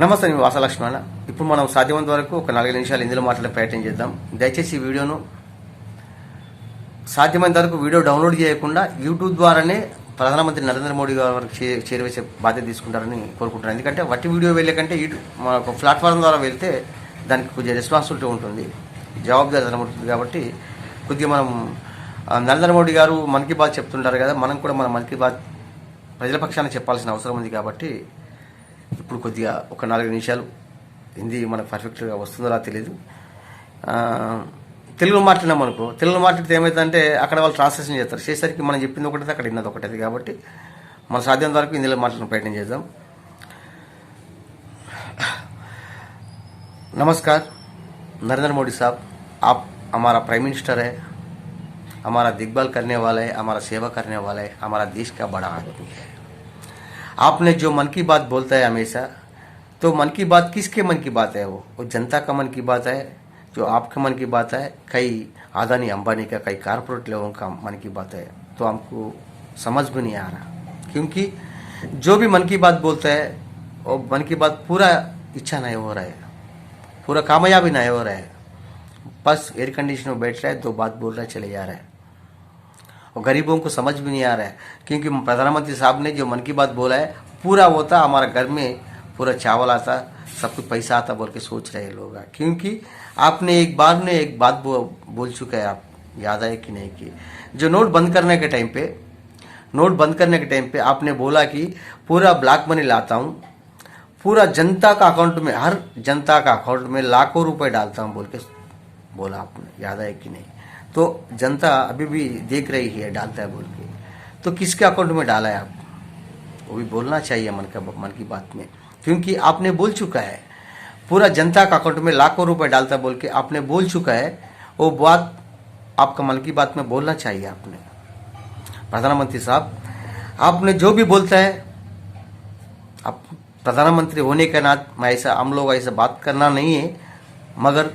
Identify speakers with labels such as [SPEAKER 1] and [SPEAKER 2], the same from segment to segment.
[SPEAKER 1] నమస్తే, నేను వాసలక్ష్మణ. ఇప్పుడు మనం సాధ్యమైనంత వరకు ఒక 4 నిమిషాలు ఇందులో మాట్లాడే ప్రయత్నం చేద్దాం. దయచేసి ఈ వీడియోను సాధ్యమైనంత వరకు వీడియో డౌన్లోడ్ చేయకుండా యూట్యూబ్ ద్వారానే ప్రధానమంత్రి నరేంద్ర మోడీ గారి వరకు చేరవేసే బాధ్యత తీసుకుంటారని కోరుకుంటున్నాను. ఎందుకంటే వట్టి వీడియో వెళ్ళే కంటే ఒక ప్లాట్ఫామ్ ద్వారా వెళ్తే దానికి కొద్దిగా రెస్పాన్సిబిలిటీ ఉంటుంది, జవాబుదారీతనం ఉంటుంది. కాబట్టి కొద్దిగా మనం నరేంద్ర మోడీ గారు మన్ కీ బాత్ చెప్తుంటారు కదా, మనం కూడా మన మన్ కీ బాత్ ప్రజల పక్షాన చెప్పాల్సిన అవసరం ఉంది. కాబట్టి ఇప్పుడు కొద్దిగా ఒక 4 నిమిషాలు హిందీ మనకు పర్ఫెక్ట్గా వస్తుందో తెలియదు, తెలుగులో మాట్లాడినాం అనుకో. తెలుగులో మాట్లాడితే ఏమవుతుందంటే అక్కడ వాళ్ళు ట్రాన్స్లేషన్ చేస్తారు, చేసేసరికి మనం చెప్పింది ఒకటి అక్కడ విన్నది ఒకటి. కాబట్టి మన సాధ్యం వరకు హిందీలో మాట్లాడిన ప్రయత్నం చేద్దాం. नमस्कार नरेंद्र मोदी साहब, आप हमारा प्राइम मिनिस्टर है, हमारा देखभाल करने वाला है, हमारा सेवा करने वाला है, हमारा देश का बड़ा आदमी है. आपने जो मन की बात बोलता है हमेशा, तो मन की बात किसके मन की बात है? वो जनता का मन की बात है, जो आपके मन की बात है, कई अदानी अंबानी का, कई कारपोरेट लोगों का मन की बात है. तो हमको समझ में नहीं आ रहा, क्योंकि जो भी मन की बात बोलता है वो मन की बात पूरा इच्छा नहीं हो रहा है, पूरा कामयाबी नहीं हो रहा है. बस एयर कंडीशन में बैठ रहा है, 2 बात बोल रहा है, चले जा रहा है. और गरीबों को समझ भी नहीं आ रहा है, क्योंकि प्रधानमंत्री साहब ने जो मन की बात बोला है पूरा होता, हमारा घर में पूरा चावल आता, सब कुछ पैसा आता बोल के सोच रहे लोग. क्योंकि आपने एक बात बोल चुका है, आप याद है कि नहीं, कि जो नोट बंद करने के टाइम पे आपने बोला कि पूरा ब्लैक मनी लाता हूँ, पूरा जनता का अकाउंट में, हर जनता का अकाउंट में लाखों रुपए डालता हूँ बोल के बोला. आपने याद है कि नहीं? तो जनता अभी भी देख रही है डालता है बोल के. तो किसके अकाउंट में डाला है आप, वो भी बोलना चाहिए मन की बात में, क्योंकि आपने बोल चुका है पूरा जनता का अकाउंट में लाखों रुपए डालता बोल के आपने बोल चुका है. वो बात आपका मन की बात में बोलना चाहिए आपने. प्रधानमंत्री साहब, आपने जो भी बोलता है, आप प्रधानमंत्री होने के नाते मैं हम लोग ऐसा बात करना नहीं है, मगर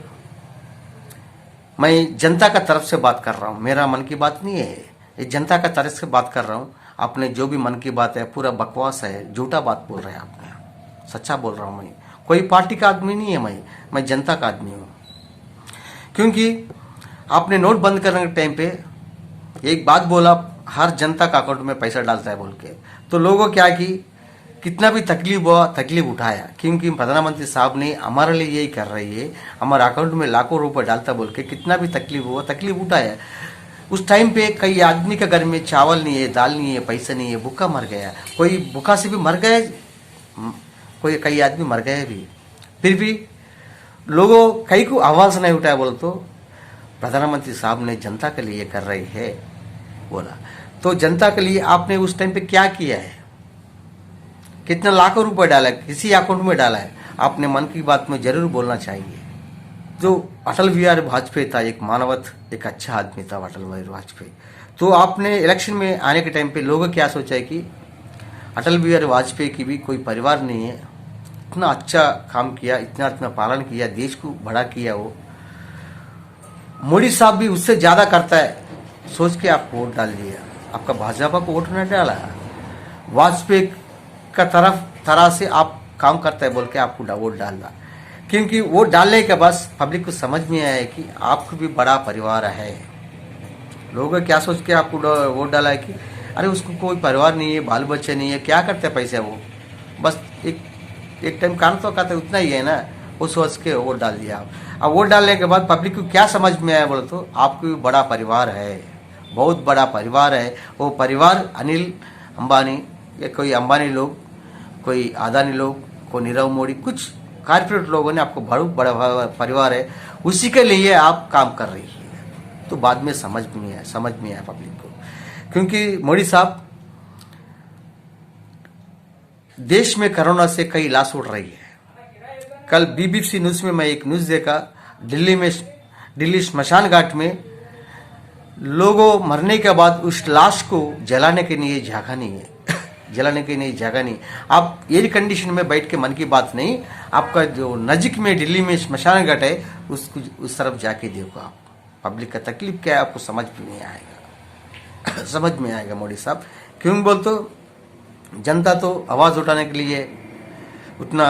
[SPEAKER 1] मैं जनता का तरफ से बात कर रहा हूँ, मेरा मन की बात नहीं है, ये जनता का तरफ से बात कर रहा हूँ. आपने जो भी मन की बात है पूरा बकवास है, झूठा बात बोल रहे हैं आपने. सच्चा बोल रहा हूँ, मैं कोई पार्टी का आदमी नहीं है, मैं जनता का आदमी हूँ. क्योंकि आपने नोट बंद करने के टाइम पे एक बात बोला, हर जनता का अकाउंट में पैसा डालता है बोल के. तो लोगों क्या कि कितना भी तकलीफ हुआ, तकलीफ उठाया, क्योंकि प्रधानमंत्री साहब ने हमारे लिए यही कर रही है, हमारे अकाउंट में लाखों रुपए डालता बोल के कितना भी तकलीफ हुआ, तकलीफ उठाया. उस टाइम पे कई आदमी के घर में चावल नहीं है, दाल नहीं है, पैसा नहीं है, भूखा मर गया, कोई भूखा से भी मर गया, कई आदमी मर गए भी. फिर भी लोगों कई को आवाज़ नहीं उठाया बोल. तो प्रधानमंत्री साहब ने जनता के लिए कर रही है बोला. तो जनता के लिए आपने उस टाइम पे क्या किया है, कितना लाखों रुपए डाला है, किसी अकाउंट में डाला है, आपने मन की बात में जरूर बोलना चाहिए. जो अटल बिहारी वाजपेयी था, एक मानवत, एक अच्छा आदमी था अटल बिहारी वाजपेयी. तो आपने इलेक्शन में आने के टाइम पे लोगों क्या सोचा है कि अटल बिहारी वाजपेयी की भी कोई परिवार नहीं है, इतना अच्छा काम किया, इतना पालन किया, देश को बड़ा किया. वो मोदी साहब भी उससे ज़्यादा करता है सोच के आप वोट डाल दिया. आपका भाजपा को वोट नहीं डाला, वाजपेयी का तरह से आप काम करता है बोल के आपको वोट डालना. क्योंकि वोट डालने के बाद पब्लिक को समझ में आया कि आपको भी बड़ा परिवार है. लोग क्या सोच के आपको वोट डाला है कि अरे उसको कोई परिवार नहीं है, बाल बच्चे नहीं है, क्या करते हैं पैसे, वो बस एक टाइम काम तो करते, उतना ही है ना, वो सोच के वोट डाल दिया. अब वोट डालने के बाद पब्लिक को क्या समझ में आया बोले, तो आपको भी बड़ा परिवार है, बहुत बड़ा परिवार है. वो परिवार अनिल अंबानी या कोई अंबानी लोग, कोई अदानी लोग, कोई नीरव मोदी, कुछ कारपोरेट लोगों ने आपको बड़ा परिवार है, उसी के लिए आप काम कर रही है. तो बाद में समझ में आया पब्लिक को, क्योंकि मोदी साहब देश में कोरोना से कई लाश उड़ रही है. कल बीबीसी न्यूज़ में मैं एक न्यूज़ देखा, दिल्ली स्मशान घाट में लोगों मरने के बाद उस लाश को जलाने के लिए जगह नहीं है, आप एयर कंडीशन में बैठ के मन की बात नहीं, आपका जो नजीक में दिल्ली में स्मशान घाट है उसको उस तरफ जाके देखो आप, पब्लिक का तकलीफ क्या है आपको समझ में नहीं आएगा. समझ में आएगा मोदी साहब. क्यों बोल, तो जनता तो आवाज़ उठाने के लिए उतना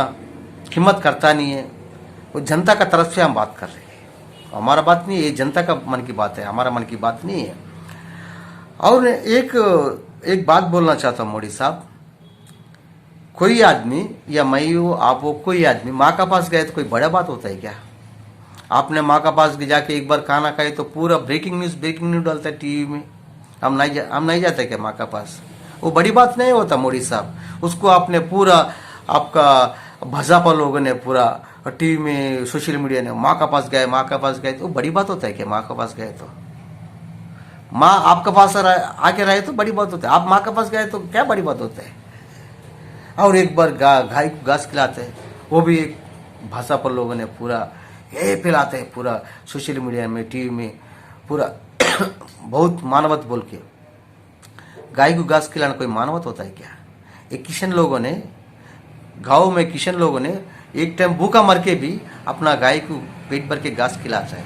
[SPEAKER 1] हिम्मत करता नहीं है। वो जनता का तरफ से हम बात कर रहे हैं, हमारा बात नहीं है, ये जनता का मन की बात है, हमारा मन की बात नहीं है। और एक बात बोलना चाहता हूँ मोदी साहब, कोई आदमी या मैं हो आप हो, कोई आदमी माँ का पास गए तो कोई बड़ा बात होता है क्या? आपने माँ का पास जाके एक बार खाना खाए तो पूरा ब्रेकिंग न्यूज डालता है टीवी में। हम नहीं जाते क्या माँ का पास? वो बड़ी बात नहीं होता मोदी साहब। उसको आपने पूरा आपका भाजपा लोगों ने पूरा टीवी में सोशल मीडिया ने माँ का पास गए तो बड़ी बात होता है क्या? माँ का पास गए तो माँ आपका पास आके रहे तो बड़ी बात होता है, आप माँ के पास गए तो क्या बड़ी बात होता है? और एक बार गाय को घास खिलाते हैं, वो भी एक भाषा पर लोगों ने पूरा ये फैलाते हैं, पूरा सोशल मीडिया में टीवी में पूरा बहुत मानवत बोल के। गाय को घास खिलाना कोई मानवत होता है क्या? एक किशन लोगों ने गाँव में किशन लोगों ने एक टाइम भूखा मर के भी अपना गाय को पेट भर के घास खिलाता है,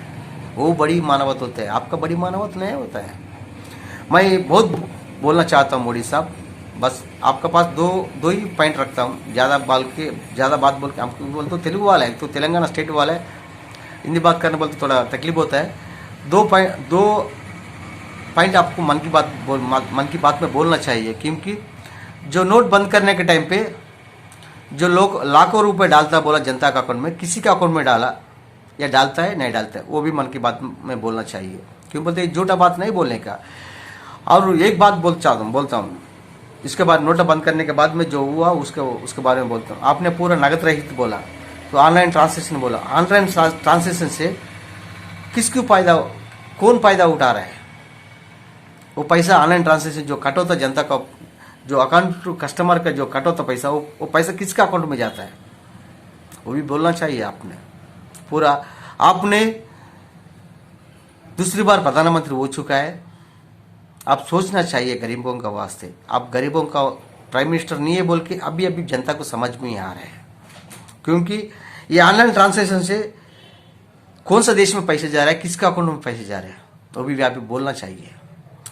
[SPEAKER 1] वो बड़ी मानवत होता है। आपका बड़ी मानवत नहीं होता है। मैं बहुत बोलना चाहता हूँ मोदी साहब, बस आपके पास दो ही पॉइंट रखता हूँ, ज़्यादा बात बोल के हमको बोलते तो तेलुगु वाला है, तो तेलंगाना स्टेट वाला है, हिंदी बात करने बोलते थोड़ा तकलीफ होता है। दो पॉइंट आपको मन की बात में बोलना चाहिए, क्योंकि जो नोट बंद करने के टाइम पे जो लोग लाखों रुपए डालता बोला जनता का अकाउंट में, किसी का अकाउंट में डाला या डालता है नहीं डालता है, वो भी मन की बात में बोलना चाहिए। क्यों बोलते झूठा बात नहीं बोलने का। और एक बात बोलता हूँ, इसके बाद नोट बंद करने के बाद में जो हुआ उसके बारे में बोलता हूँ। आपने पूरा नगद रहित बोला, तो ऑनलाइन ट्रांसलेशन बोला। ऑनलाइन ट्रांसलेशन से कौन फायदा उठा रहा है? वो पैसा ऑनलाइन ट्रांसलेशन जो कट होता जनता का, जो अकाउंट टू कस्टमर का जो कट होता पैसा, वो पैसा किसका अकाउंट में जाता है? वो भी बोलना चाहिए आपने पूरा। आपने दूसरी बार प्रधानमंत्री हो चुका है, आप सोचना चाहिए गरीबों का वास्ते। आप गरीबों का प्राइम मिनिस्टर नहीं है बोल के अभी जनता को समझ में ही आ रहा है, क्योंकि ये ऑनलाइन ट्रांसलेशन से कौन सा देश में पैसे जा रहा है, किसका अकाउंट में पैसे जा रहे हैं, तो भी आप बोलना चाहिए।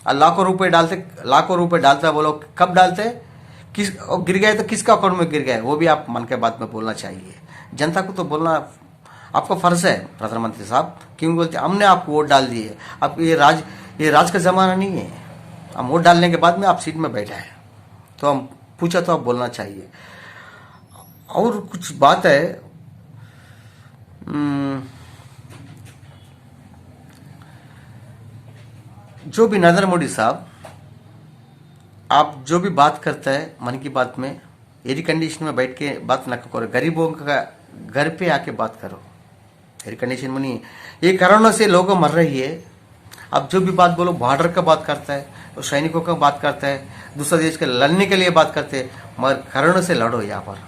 [SPEAKER 1] और लाखों रुपए डालते बोलो, कब डालते किस गिर गए तो किसका अकाउंट में गिर गए, वो भी आप मन के बात में बोलना चाहिए। जनता को तो बोलना आपका फर्ज है प्रधानमंत्री साहब। क्यों बोलते हमने आपको वोट डाल दिए, अब ये राज का जमाना नहीं है। हम वोट डालने के बाद में आप सीट में बैठा है तो हम पूछा तो आप बोलना चाहिए। और कुछ बात है, जो भी नरेंद्र मोदी साहब, आप जो भी बात करता है मन की बात में एयर कंडीशन में बैठ के बात न करो, गरीबों का घर पे आके बात करो। एयर कंडीशन में नहीं, ये कोरोना से लोग मर रही है। आप जो भी बात बोलो, बॉर्डर का बात करता है, तो सैनिकों का बात करता है, दूसरा देश के लड़ने के लिए बात करते हैं, मगर कोरोना से लड़ो। यहाँ पर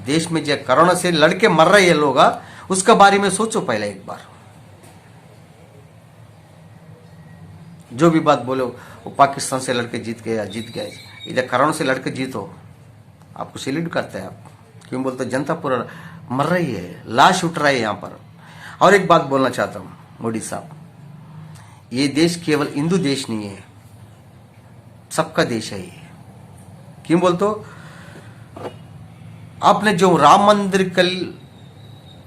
[SPEAKER 1] देश में जो कोरोना से लड़के मर रहे हैं लोग, उसका बारे में सोचो पहले एक बार। जो भी बात बोलो, वो पाकिस्तान से लड़के जीत गए, इधर कोरोना से लड़के जीतो, आपको सैल्यूट करते हैं। आप क्यों बोलते, जनता पूरा मर रही है, लाश उठ रहा है यहाँ पर। और एक बात बोलना चाहता हूँ मोदी साहब, ये देश केवल हिंदू देश नहीं है, सबका देश है ये। क्यों बोलते, आपने जो राम मंदिर कल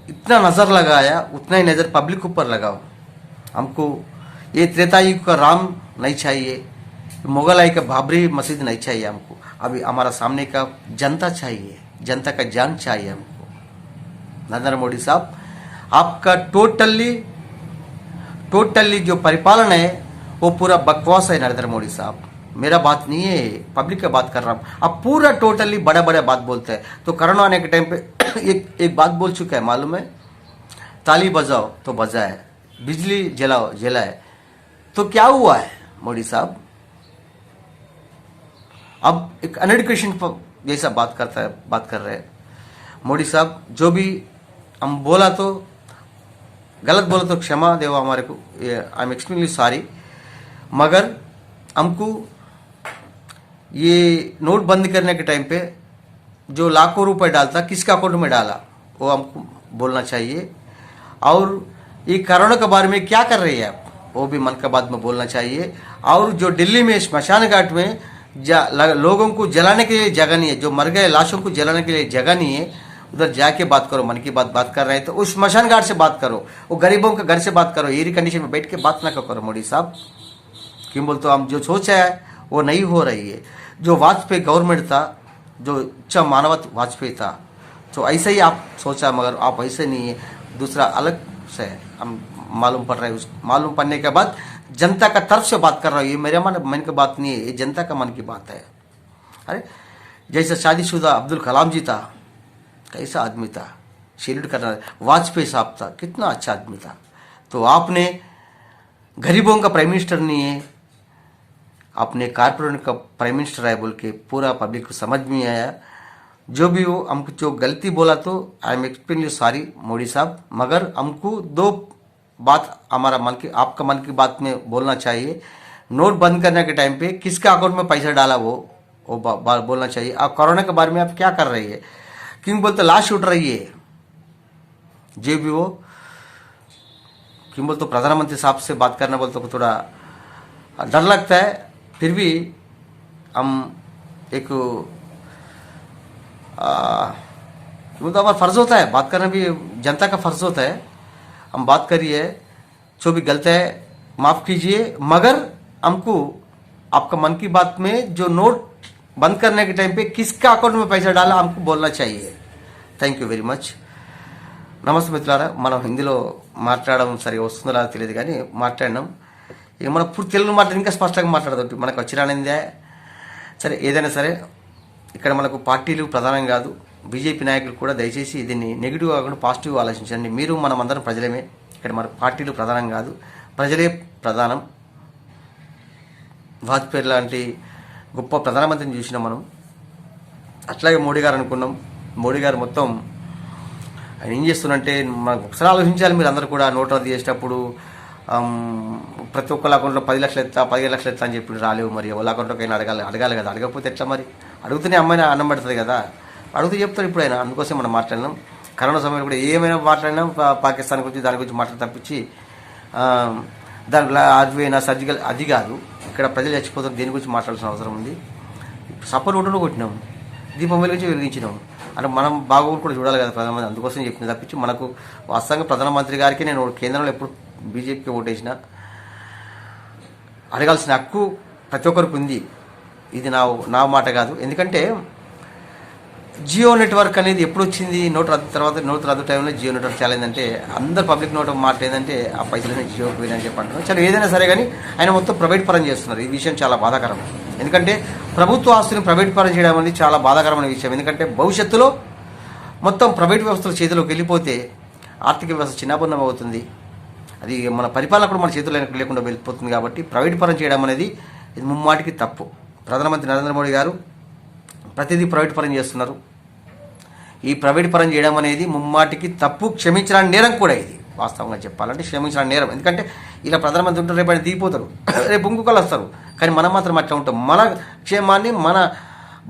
[SPEAKER 1] इतना नजर लगाया, उतना ही नजर पब्लिक ऊपर लगाओ। हमको ये त्रेता युग का राम नहीं चाहिए, मुगलाई का बाबरी मस्जिद नहीं चाहिए हमको। अभी हमारा सामने का जनता चाहिए, जनता का जान चाहिए हमको। नरेंद्र मोदी साहब, आपका टोटली जो परिपालन है वो पूरा बकवास है नरेंद्र मोदी साहब। मेरा बात नहीं है, पब्लिक का बात कर रहा हूँ। आप पूरा टोटली बड़ा बात बोलते हैं। तो कोरोना आने के टाइम पे एक बात बोल चुका है, मालूम है, ताली बजाओ तो बजाए, बिजली जलाओ जलाए, तो क्या हुआ है मोदी साहब? अब एक अनएडुकेशन जैसा बात कर रहे हैं मोदी साहब। जो भी हम बोला तो गलत बोला तो क्षमा देव हमारे को, आई एम एक्सट्रीमली सॉरी। मगर हमको ये नोट बंद करने के टाइम पे जो लाखों रुपए डालता, किसका अकाउंट में डाला, वो हमको बोलना चाहिए। और ये कोरोना के बारे में क्या कर रही है आप, वो भी मन का बात में बोलना चाहिए। और जो दिल्ली में स्मशान घाट में लोगों को जलाने के लिए जगह नहीं है, जो मर गए लाशों को जलाने के लिए जगह नहीं है, उधर जाके बात करो, मन की बात कर रहे हैं तो उस स्मशान घाट से बात करो, वो गरीबों के घर से बात करो, एयर कंडीशन में बैठ के बात ना करो मोदी साहब। क्यों बोलते हो, हम जो सोचा है वो नहीं हो रही है। जो वाजपेयी गवर्नमेंट था, जो उच्च मानवत वाजपेयी था, तो ऐसे ही आप सोचा, मगर आप ऐसे नहीं है, दूसरा अलग से हम मालूम पड़ रहा है। उस मालूम पड़ने के बाद जनता का तरफ से बात कर रहा हूँ, ये मेरे मन की बात नहीं है, ये जनता का मन की बात है। अरे जैसे शादीशुदा अब्दुल कलाम जी था, कैसा आदमी था, सैल्यूट करना। वाजपेयी साहब था, कितना अच्छा आदमी था। तो आपने गरीबों का प्राइम मिनिस्टर नहीं है, आपने कारपोरेट का प्राइम मिनिस्टर है बोल के पूरा पब्लिक को समझ में आया। जो भी हो, हमको जो गलती बोला तो I am extremely sorry Modi साहब, मगर हमको दो बात हमारा मन की, आपका मन की बात में बोलना चाहिए। नोट बंद करने के टाइम पे किसके अकाउंट में पैसा डाला वो बोलना चाहिए। आप कोरोना के बारे में आप क्या कर रही है, क्यों बोलते लाश उठ रही है, जो भी हो। क्यों बोलते प्रधानमंत्री साहब से बात करना बोलते को थोड़ा डर लगता है, फिर भी हम एक वो तो हमारा फर्ज होता है, बात करना भी जनता का फर्ज होता है। हम बात करिए, जो भी गलत है माफ कीजिए, मगर हमको आपका मन की बात में जो नोट बंद करने के टाइम पे किसका अकाउंट में पैसा डाला हमको बोलना चाहिए। Thank you very much. నమస్తే మిత్రులారా, మనం హిందీలో మాట్లాడడం సరిగా వస్తుందో లేదో తెలియదు కానీ మాట్లాడినాం. ఇక మనం పూర్తి తెలుగు మాట్లాడి ఇంకా స్పష్టంగా మాట్లాడదు, మనకు వచ్చిరానిందే. సరే, ఏదైనా సరే ఇక్కడ మనకు పార్టీలు ప్రధానం కాదు. బీజేపీ నాయకులు కూడా దయచేసి దీన్ని నెగిటివ్ కాకుండా పాజిటివ్ ఆలోచించండి. మీరు మనం అందరం ప్రజలమే, ఇక్కడ మనకు పార్టీలు ప్రధానం కాదు, ప్రజలే ప్రధానం. వాజ్పేయి లాంటి గొప్ప ప్రధానమంత్రిని చూసినాం మనం, అట్లాగే మోడీ గారు అనుకున్నాం. మోడీ గారు మొత్తం ఆయన ఏం చేస్తున్నంటే, మనకు ఒకసారి ఆలోచించాలి. మీరు అందరూ కూడా నోట్ రద్దు చేసేటప్పుడు ప్రతి ఒక్కళ్ళ అకౌంట్లో 10 లక్షలు ఎత్తా 15 లక్షలు ఎత్తా అని చెప్పి రాలేవు. మరి ఎవరి అకౌంట్లోకి అయినా అడగాలి కదా, అడగకపోతే ఎట్లా? మరి అడుగుతూనే అమ్మాయిని అన్నం పడుతుంది కదా, అడుగుతూ చెప్తారు ఇప్పుడు ఆయన. అందుకోసం మనం మాట్లాడినాం. కరోనా సమయంలో కూడా ఏమైనా మాట్లాడినాం, పాకిస్తాన్ గురించి దాని గురించి మాట్లాడి తప్పించి దాని ఆర్వీనా సర్జికల్ అది కాదు. ఇక్కడ ప్రజలు చచ్చిపోతారు, దేని గురించి మాట్లాడాల్సిన అవసరం ఉంది. సపోర్ట్ ఓటును కొట్టినాం, దీపం వెలిగించి వెలిగించినాం అంటే మనం బాగోగులు కూడా చూడాలి కదా ప్రధానమంత్రి. అందుకోసం చెప్పిన తప్పించి మనకు వాస్తవంగా ప్రధానమంత్రి గారికి నేను కేంద్రంలో ఎప్పుడు బీజేపీకి ఓటేసిన అడగాల్సిన హక్కు ప్రతి ఒక్కరికి ఉంది. ఇది నా మాట కాదు. ఎందుకంటే జియో నెట్వర్క్ అనేది ఎప్పుడు వచ్చింది, నోట్ రద్దు తర్వాత, నోట్ రద్దు టైంలో జియో నెట్వర్క్ చాలా ఏంటంటే అందరు పబ్లిక్ నోట్ మాట ఏంటంటే ఆ పైసలనే జియోకి పోయినని చెప్పి అంటున్నారు. చాలా ఏదైనా సరే కానీ ఆయన మొత్తం ప్రైవేట్ పరం చేస్తున్నారు. ఈ విషయం చాలా బాధాకరం. ఎందుకంటే ప్రభుత్వ ఆస్తుని ప్రైవేట్ పరం చేయడం అనేది చాలా బాధాకరమైన విషయం. ఎందుకంటే భవిష్యత్తులో మొత్తం ప్రైవేట్ వ్యవస్థల చేతిలోకి వెళ్ళిపోతే ఆర్థిక వ్యవస్థ చిన్నాభిన్నం అవుతుంది. అది మన పరిపాలన కూడా మన చేతుల్లో లేకుండా వెళ్ళిపోతుంది. కాబట్టి ప్రైవేట్ పరం చేయడం అనేది ఇది ముమ్మాటికి తప్పు. ప్రధానమంత్రి నరేంద్ర మోడీ గారు ప్రతిదీ ప్రైవేట్ పరం చేస్తున్నారు. ఈ ప్రైవేట్ పరం చేయడం అనేది ముమ్మాటికి తప్పు, క్షమించడానికి నేరం కూడా. ఇది వాస్తవంగా చెప్పాలంటే క్షమించడానికి నేరం. ఎందుకంటే ఇలా ప్రధానమంత్రి ఉంటారు, రేపు ఆయన దిగిపోతారు, రేపు ఇంకొకళ్ళు వస్తారు. కానీ మనం మాత్రం అట్లా ఉంటాం. మన క్షేమాన్ని, మన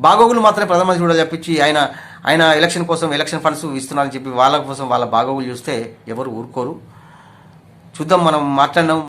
[SPEAKER 1] బాగోగులు మాత్రమే ప్రధానమంత్రి చూడాలి చెప్పించి ఆయన ఎలక్షన్ కోసం ఎలక్షన్ ఫండ్స్ ఇస్తున్నారని చెప్పి వాళ్ళ కోసం వాళ్ళ బాగోగులు చూస్తే ఎవరు ఊరుకోరు. చూద్దాం, మనం మాట్లాడినాం.